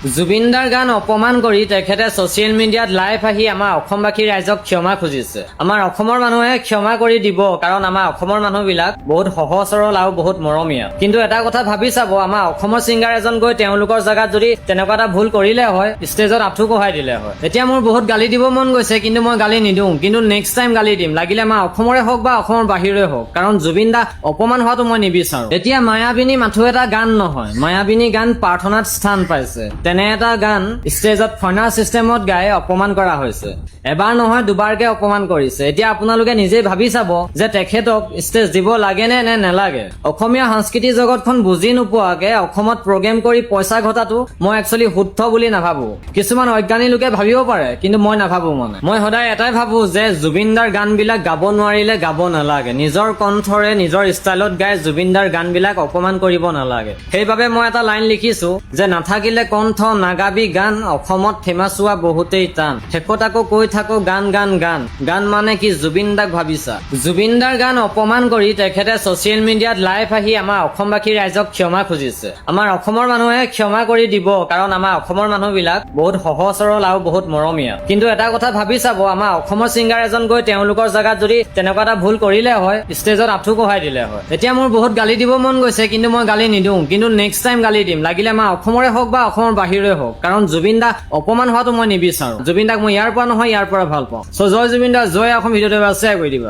জুবিনদাৰ গান অপমান কৰি তেখেতে ছচিয়েল মিডিয়াত লাইভ আহি আমাৰ অসমবাসী ৰাইজক ক্ষমা খুজিছে। আমাৰ অসমৰ মানুহে ক্ষমা কৰি দিব, কাৰণ আমাৰ অসমৰ মানুহবিলাক বহুত সহজ সৰল আৰু বহুত মৰমীয়া। কিন্তু এটা কথা ভাবি চাব, আমাৰ অসমৰ ছিংগাৰ এজন গৈ তেওঁলোকৰ জেগাত যদি তেনেকুৱা এটা ভুল কৰিলে হয়, ষ্টেজত আঁঠু কঢ়াই দিলে হয়। এতিয়া মোৰ বহুত গালি দিব মন গৈছে, কিন্তু মই গালি নিদিওঁ। কিন্তু নেক্সট টাইম গালি দিম, লাগিলে আমাৰ অসমৰে হওক বা অসমৰ বাহিৰে হওক, কাৰণ জুবিন দা অপমান হোৱাটো মই নিবিচাৰো। এতিয়া মায়াবিনী মাথো এটা গান নহয়, মায়াবিনী গান প্ৰাৰ্থনাত স্থান পাইছে। তেনে এটা গান ষ্টেজত ফইনাৰ চিষ্টেমত গাই অপমান কৰা হৈছে। এবাৰ নহয় দুবাৰকে অপমান কৰিছে। এতিয়া আপোনালোকে নিজেই ভাবি চাব যে তেখেতক ষ্টেজ দিব লাগে নে নেলাগে। অসমীয়া সাংস্কৃতিক জগতখন বুজি নোপোৱাকে অসমত প্ৰগ্ৰেম কৰি পইচা ঘটাটো মই একচুৱেলি শুদ্ধ বুলি নাভাবো। কিছুমান অজ্ঞানী লোকে ভাবিব পাৰে, কিন্তু মই নাভাবো। মই সদায় এটাই ভাবো যে জুবিনদাৰ গানবিলাক গাব নোৱাৰিলে গাব নালাগে। নিজৰ কণ্ঠৰে নিজৰ ষ্টাইলত গাই জুবিনদাৰ গানবিলাক অপমান কৰিব নালাগে। সেইবাবে মই এটা লাইন লিখিছো যে নাথাকিলে কণ্ঠ নাগাবি গান, অসমত ফেমাছ হোৱা বহুতেই টান। শেষত আকৌ কৈ থাকো গান গান গান, গান মানে কি জুবিনদাক ভাবিছা। জুবিনদাৰ গান অপমান কৰি তেখেতে ছচিয়েল মিডিয়াত লাইভ আহি আমাৰ অসমবাসী ৰাইজক ক্ষমা খুজিছে। আমাৰ অসমৰ মানুহে ক্ষমা কৰি দিব, কাৰণ আমাৰ অসমৰ মানুহবিলাক বহুত সহজ সৰল আৰু বহুত মৰমীয়া। কিন্তু এটা কথা ভাবি চাব, আমাৰ অসমৰ ছিংগাৰ এজন গৈ তেওঁলোকৰ জেগাত যদি তেনেকুৱা এটা ভুল কৰিলে হয়, ষ্টেজত আঁঠু কঢ়াই দিলে হয়। এতিয়া মোৰ বহুত গালি দিব মন গৈছে, কিন্তু মই গালি নিদিওঁ। কিন্তু নেক্সট টাইম গালি দিম, লাগিলে আমাৰ অসমৰে হওক বা অসমৰ বাহিৰে হওক, কাৰণ জুবিন দা অপমান হোৱাটো মই নিবিচাৰো। জুবিন দাক মই ইয়াৰ পৰা নহয় ইয়াৰ পৰা ভাল পাওঁ। জয় জুবিন দা, জয় অসম। ভিডিঅ'টো শ্বেয়াৰ কৰি দিবা।